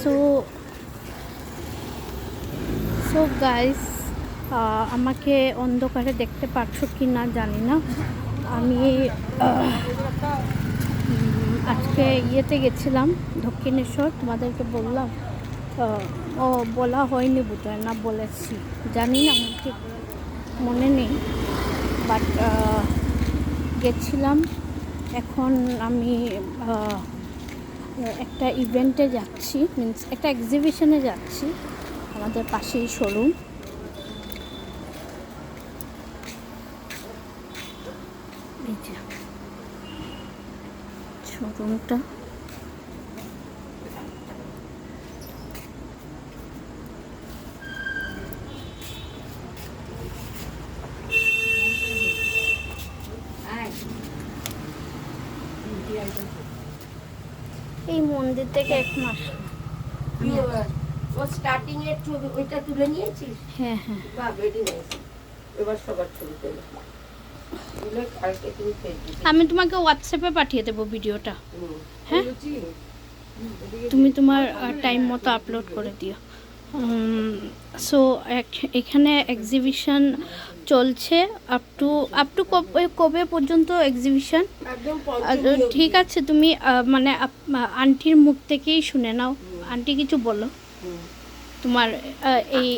So so guys, আমাকে অন্ধকারে দেখতে পাচ্ছ কি না জানি না। আমি আজকে ইয়েতে গেছিলাম দক্ষিণেশ্বর, তোমাদেরকে বললাম। ও বলা হয়নি বোধহয়, না বলেছি জানি না, আমার ঠিক মনে নেই। বাট গেছিলাম। এখন আমি একটা ইভেন্টে যাচ্ছি, মিন্স একটা এক্সিবিশনে যাচ্ছি। আমাদের পাশেই শোরুম। এই যে শোরুমটা, এই মন্দির থেকে 1 মাস। ও স্টার্টিং এর ছবি ওইটা তুলে নিয়েছিস? হ্যাঁ হ্যাঁ, বাহ, ভেরি নাইস। এবার সবার ছবি তুলে কালকে তুমি ফেসবুকে। আমি তোমাকে হোয়াটসঅ্যাপে পাঠিয়ে দেবো ভিডিওটা। হুম। হ্যাঁ, তুমি তোমার টাইম মতো আপলোড করে দিও। সো এখানে এক্সিবিশন চলছে আপ টু কবে পর্যন্ত এক্সিবিশন? একদম পঞ্চমী ঠিক অবধি। আছে, তুমি মানে আন্টির মুখ থেকেই শুনে নাও। আন্টি কিছু বলো তোমার এই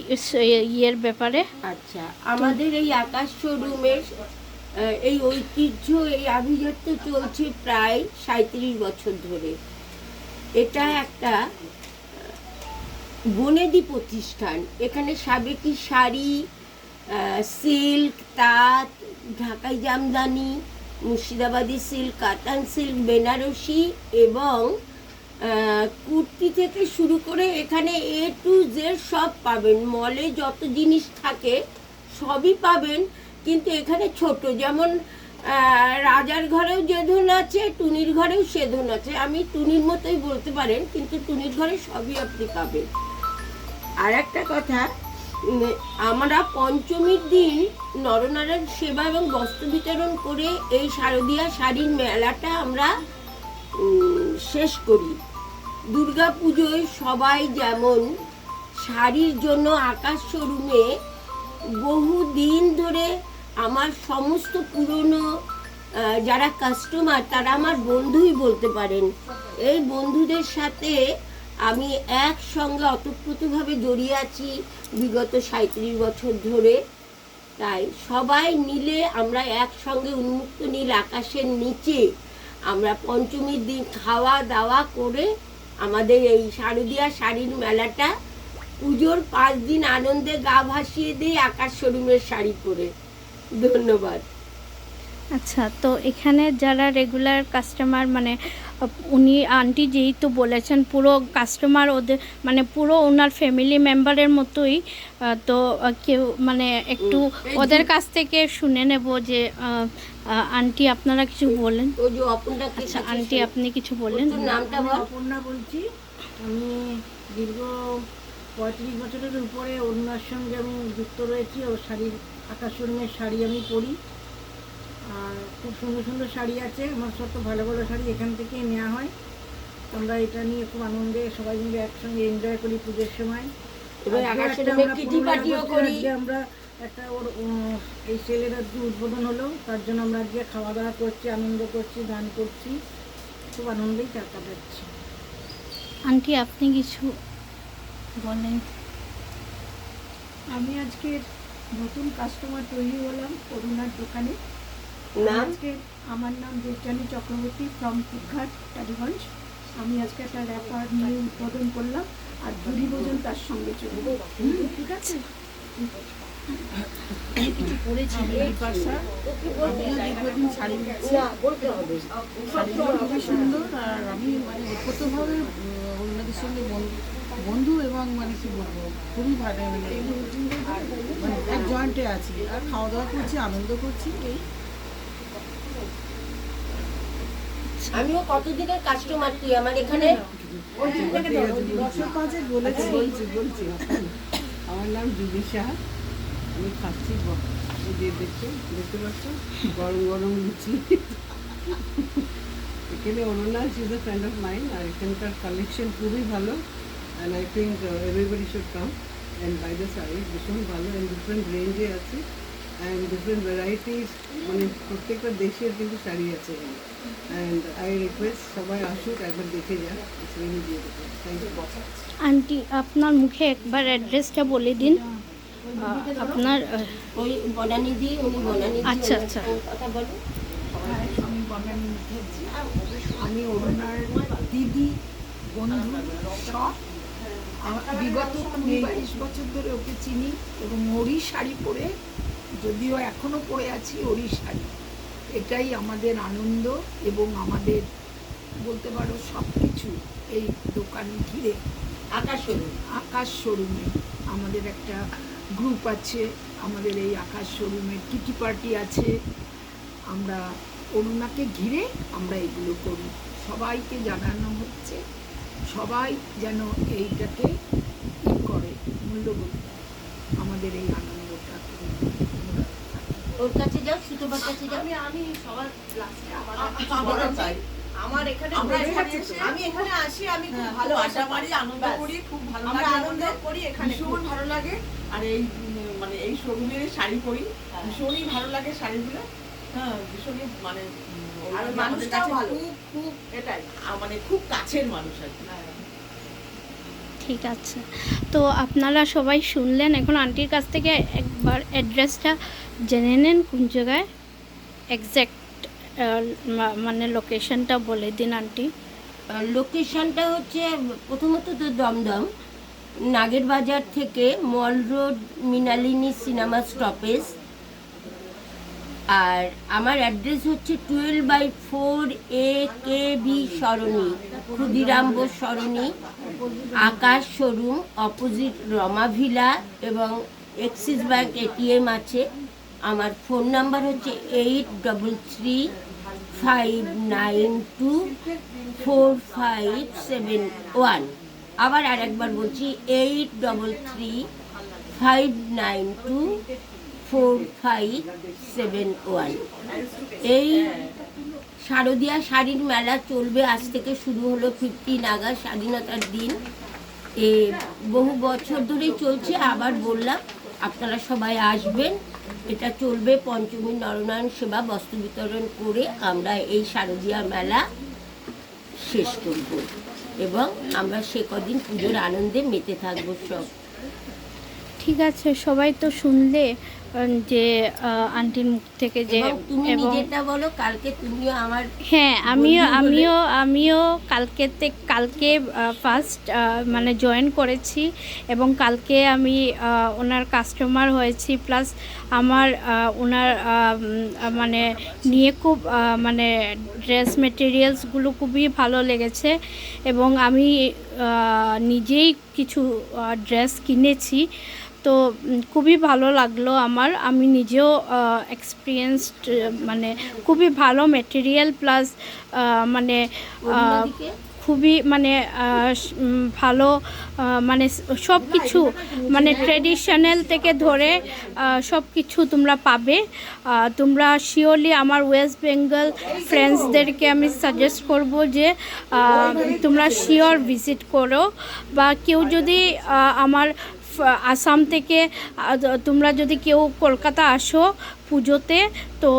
ইয়ের ব্যাপারে। আচ্ছা, আমাদের এই আকাশ শোরুমের এই ঐতিহ্য, এই আভিজাত্য চলছে প্রায় 37 বছর ধরে। এটা একটা বনেদি প্রতিষ্ঠান। এখানে সাবেকি শাড়ি, সিল্ক, তাঁত, ঢাকাই জামদানি, মুর্শিদাবাদি সিল্ক, কাতান সিল্ক, বেনারসি এবং কুর্তি থেকে শুরু করে এখানে A to Z সব পাবেন। মলে যত জিনিস থাকে সবই পাবেন, কিন্তু এখানে ছোট, যেমন রাজার ঘরেও যে ধন আছে, টুনির ঘরেও সে ধন আছে। আমি টুনির মতোই বলতে পারেন, কিন্তু টুনির ঘরে সবই আপনি পাবেন। আর একটা কথা, আমরা পঞ্চমীর দিন নরনারায়ণ সেবা এবং বস্ত্র বিতরণ করে এই শারদীয়া শাড়ির মেলাটা আমরা শেষ করি। দুর্গা পুজোয় সবাই যেমন শাড়ির জন্য আকাশ শোরুমে বহু দিন ধরে, আমার সমস্ত পুরনো যারা কাস্টমার তারা আমার বন্ধুই বলতে পারেন। এই বন্ধুদের সাথে আমি একসঙ্গে অতপ্রতভাবে জড়িয়ে আছি বিগত 37 বছর ধরে। তাই সবাই মিলে আমরা একসঙ্গে উন্মুক্ত নীল আকাশের নিচে আমরা পঞ্চমীর দিন খাওয়া দাওয়া করে আমাদের এই শারদীয়া শাড়ির মেলাটা পুজোর 5 দিন আনন্দে গা ভাসিয়ে দিই আকাশ শোরুমের শাড়ি পরে। ধন্যবাদ। আচ্ছা, তো এখানে যারা রেগুলার কাস্টমার, মানে উনি আন্টি যেহেতু বলেছেন পুরো কাস্টমার ওদের, মানে পুরো ওনার ফ্যামিলি মেম্বারের মতোই। তো কেউ মানে একটু ওদের কাছ থেকে শুনে নেব যে আন্টি আপনারা কিছু বলেন। ওই যে অপর্ণাকে আচ্ছা কাছে আন্টি, আপনি কিছু বলেন। তোর নামটা বল। অপর্ণা বলছি। আমি দীর্ঘ 35 বছরের উপরে ওনার সঙ্গে আমি যুক্ত রয়েছি। ও শাড়ির, আকাশ শোরুমের শাড়ি আমি পরি। আর খুব সুন্দর সুন্দর শাড়ি আছে, আমার সব ভালো ভালো শাড়ি এখান থেকে নেওয়া হয়। আমরা এটা নিয়ে খুব আনন্দে সবাই মিলে একসঙ্গে এনজয় করি পুজোর সময়। এবার আজকেও আকাশ একটা শোরুমে আমরা কিটি 15 পার্টিও আগস্টে করি। আজকে আমরা একটা ওর এই সেলের আজকে উদ্বোধন হলো, তার জন্য আমরা আজকে খাওয়া দাওয়া করছি, আনন্দ করছি, গান করছি, খুব আনন্দেই কাটাচ্ছি। আন্টি আপনি কিছু বলেন। আমি আজকে নতুন কাস্টমার তৈরি হলাম অরুণার দোকানে। নাম? আজকে আমার নাম দেবযানী চক্রবর্তী, ফ্রম কুকঘাট, টালিগঞ্জ। আমি আজকে একটা র্যাপার নিয়ে উদ্বোধন করলাম, আর ঝুড়ি ভোজন তার সঙ্গে চলবে। ঠিক আছে, আমি কিছু পরেছি বিপাশা, আমিও দীর্ঘদিন শাড়ি নিচ্ছি। না, বলতে হবে। শাড়িগুলো খুবই সুন্দর। আর আমি মানে ওতপ্রোতভাবে ওনাদের সঙ্গে বন্ধু এবং মানে কি বলবো, খুবই ভালো, মানে এক জয়েন্টে আছি। আর খাওয়া দাওয়া করছি, আনন্দ করছি। এই আমিও কতদিনের কাস্টমার, তুই আমার এখানে? বছর 5 বলেছি। বলছি আমার নাম জুবি সাহা। আমি খাচ্ছি, এই যে দেখতে পাচ্ছ গরম গরম লুচি। এখানে Ananyas is a friend of mine, আর এখানকার কালেকশন খুবই ভালো, and I think everybody should come and buy the sari. ভীষণ ভালো অ্যান্ড ডিফারেন্ট রেঞ্জে আছে অ্যান্ড ডিফারেন্ট ভ্যারাইটিস, মানে প্রত্যেকটা দেশের কিন্তু শাড়ি আছে এখানে। অ্যান্ড আই রিকোয়েস্ট সবাই আসুক, একবার দেখে যান। It's really beautiful. Thank you. Aunty আপনার মুখে একবার অ্যাড্রেসটা বলে দিন। আপনার ওই বনানিধি, উনি বনানিধি, আচ্ছা, ওনার আচ্ছা। সঙ্গে কথা বলো। আমি বনানী মুখার্জি, আমি অরুণার দিদি, বন্ধু সব। বিগত 20-22 বছর ধরে ওকে চিনি এবং ওরই শাড়ি পরে, যদিও এখনও পরে আছি ওরই শাড়ি। এটাই আমাদের আনন্দ এবং আমাদের বলতে পারো সব কিছু এই দোকান ঘিরে। আকাশ শোরুম। আকাশ শোরুমে আমাদের একটা গ্রুপ আছে, আমাদের এই আকাশ শোরুমের কিটি পার্টি আছে। আমরা অরুণাকে ঘিরে আমরা এগুলো করি। সবাইকে জানানো হচ্ছে সবাই যেন এইটাকে করে মূল্যবোধ আমাদের এই আনন্দটা। ওর কাছে যাও, সুতোবার কাছে যাও। আমি সবার লাস্টে আমার এখানে আমি এখানে আসি, আমি খুব ভালো আড্ডা মারি, আনন্দ করি, খুব ভালো লাগে, আনন্দ করি এখানে, ভীষণ ভালো লাগে। আর এই মানে এই শোরুমের শাড়ি পরি, ভীষণই ভালো লাগে শাড়িগুলো। হ্যাঁ, ভীষণই মানে আর মানুষটাও ভালো, খুব খুব এটাই মানে খুব কাছের মানুষ আর কি। ঠিক আছে, তো আপনারা সবাই শুনলেন। এখন আন্টির কাছ থেকে একবার অ্যাড্রেসটা জেনে নেন, কোন জায়গায় এক্স্যাক্ট মানে লোকেশনটা বলে দিন আন্টি। লোকেশনটা হচ্ছে প্রথমত তো দমদম নাগের বাজার থেকে মল রোড মৃণালিনী সিনেমা স্টপেজ। আর আমার অ্যাড্রেস হচ্ছে 12/4 AKB সরণি, ক্ষুদিরাম বোস সরণি, আকাশ শোরুম, অপোজিট রমা ভিলা এবং এক্সিস ব্যাংক ATM আছে। আমার ফোন নাম্বার হচ্ছে 8335924571। আবার আরেকবার বলছি 8335924571। এই শারদীয়া শাড়ির মেলা চলবে, আজ থেকে শুরু হলো 15 আগস্ট স্বাধীনতার দিন। বহু বছর ধরেই চলছে, আবার বললাম আপনারা সবাই আসবেন। এটা চলবে পঞ্চমী নরনারায়ণ সেবা বস্ত্র বিতরণ করে আমরা এই শারদীয়া মেলা শেষ করব এবং আমরা সে কদিন পুজোর আনন্দে মেতে থাকবো সব। ঠিক আছে, সবাই তো শুনলে যে আন্টির মুখ থেকে যে, এবং তুমি এবং নিজেটা বলো, কালকে তুমিও আমার হ্যাঁ আমিও কালকে ফার্স্ট মানে জয়েন করেছি এবং কালকে আমি ওনার কাস্টমার হয়েছি। প্লাস আমার ওনার মানে নিয়ে খুব মানে ড্রেস মেটেরিয়ালসগুলো খুবই ভালো লেগেছে এবং আমি নিজেই কিছু ড্রেস কিনেছি। তো খুবই ভালো লাগলো আমার। আমি নিজেও এক্সপিরিয়েন্সড, মানে খুবই ভালো মেটেরিয়াল প্লাস মানে অন্যদিকে খুবই মানে ভালো মানে সব কিছু মানে ট্র্যাডিশনাল থেকে ধরে সব কিছু তোমরা পাবে। তোমরা শিওরলি আমার ওয়েস্ট বেঙ্গল ফ্রেন্ডসদেরকে আমি সাজেস্ট করব যে তোমরা শিওর ভিজিট করো, বা কেউ যদি আমার আসাম থেকে তোমরা যদি কেউ কলকাতা আসো পুজোতে, তো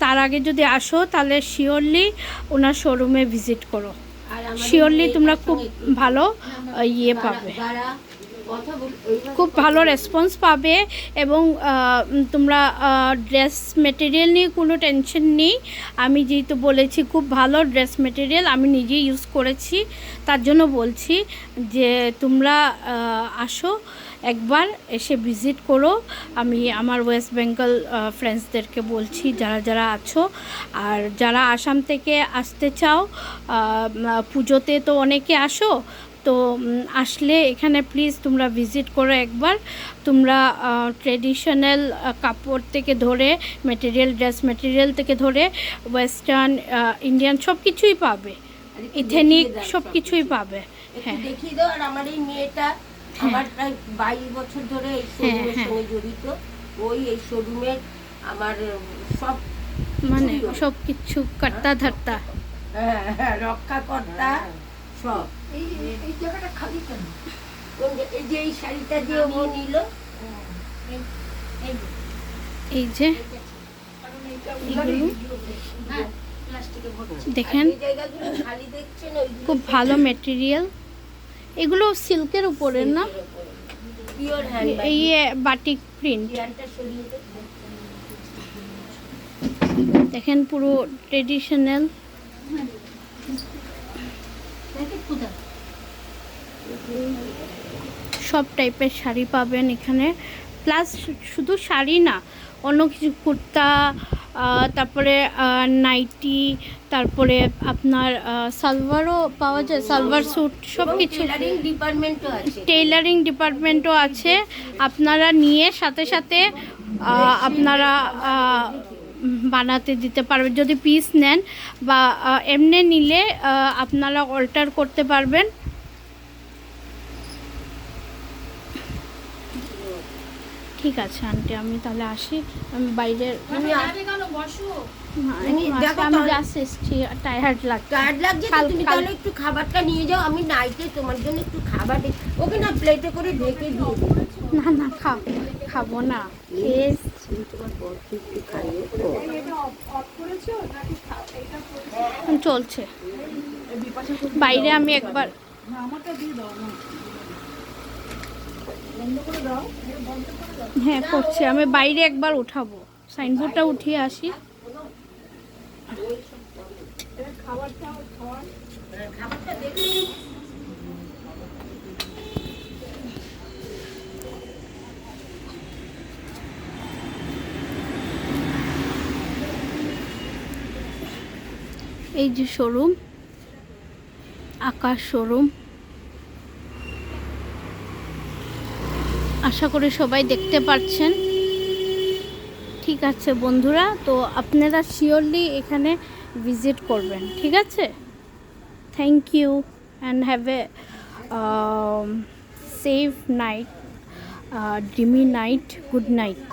তার আগে যদি আসো তাহলে শিওরলি ওনার শোরুমে ভিজিট করো। আর আমাদের শিওরলি তোমরা মেয়েটার খুব সঙ্গে ভালো ইয়ে পাবে, কথা বল, ওইভাবে খুব ভালো রেসপন্স পাবে এবং তোমরা ড্রেস মেটেরিয়াল নিয়ে কোনো টেনশন নেই। আমি যেহেতু বলেছি খুব ভালো ড্রেস মেটেরিয়াল, আমি নিজেই ইউজ করেছি, তার জন্য বলছি যে তোমরা আসো একবার, এসে ভিজিট করো। আমি আমার ওয়েস্ট বেঙ্গল ফ্রেন্ডসদেরকে বলছি যারা যারা আছো। আর যারা আসাম থেকে আসতে চাও পুজোতে, তো অনেকে আসো, তো আসলে এখানে প্লিজ তোমরা ভিজিট করো একবার। তোমরা ট্রেডিশনাল কাপড় থেকে ধরে মেটেরিয়াল, ড্রেস মেটেরিয়াল থেকে ধরে ওয়েস্টার্ন, ইন্ডিয়ান সব কিছুই পাবে, ইথেনিক সব কিছুই পাবে। একটু হ্যাঁ দেখিয়ে দাও। আর আমার এই মেয়েটা আমার প্রায় 22 বছর ধরে এই শোরুমের হ্যাঁ। সঙ্গে জড়িত। এই শোরুমের আমার সব মানে কিছুই ওর। সব কিছু কাটতা ধরতা। রক্ষাকর্তা সব। এই জায়গাটা খালি কেন? এই যে এই শাড়িটা দিয়ে ও নিল, এই যে এগুলো দেখেন, এই জায়গাগুলো খালি দেখছেন, ওইগুলো খুব ভালো মেটেরিয়াল। এগুলো সিল্কের উপরে না, পিওর হ্যান্ড। এই বাটিক প্রিন্ট চেয়ারটা সরিয়ে দে। দেখেন, পুরো ট্রেডিশনাল। সব টাইপের শাড়ি পাবেন এখানে, প্লাস শুধু শাড়ি না, অন্য কিছু কুর্তা, তারপরে নাইটি, তারপরে আপনার সালোয়ারও পাওয়া যায়, সালোয়ার স্যুট, সব কিছু। টেলারিং ডিপার্টমেন্টও আছে। টেইলারিং ডিপার্টমেন্টও আছে, আপনারা নিয়ে সাথে সাথে আপনারা বানাতে দিতে পারবেন। যদি পিস নেন বা এমনি নিলে আপনারা অল্টার করতে পারবেন। ঠিক আছে আন্টি, আমি তাহলে আসি। আমি বাইরের আমি জাস্ট এসছি, টায়ার্ড লাগছে। টায়ার্ড লাগছে তো, তুমি তাহলে একটু খাবারটা নিয়ে যাও, আমি নাইটে তোমার জন্য একটু খাবার ওকে না প্লেটে করে ঢেকে দিয়ে দেবো। না না, খাবো না, খেয়ে এসছি। তোমার বরকে একটু খাইয়ে চলছে বাইরে। আমি একবার হ্যাঁ করছি, আমি বাইরে একবার উঠাবো, সাইনবোর্ডটা উঠিয়ে আসি। এই যে শোরুম, আকাশ শোরুম। আশা করি সবাই দেখতে পাচ্ছেন। ঠিক আছে বন্ধুরা, তো আপনারা শিওরলি এখানে ভিজিট করবেন, ঠিক আছে? Thank you and have a safe night, dreamy night, good night.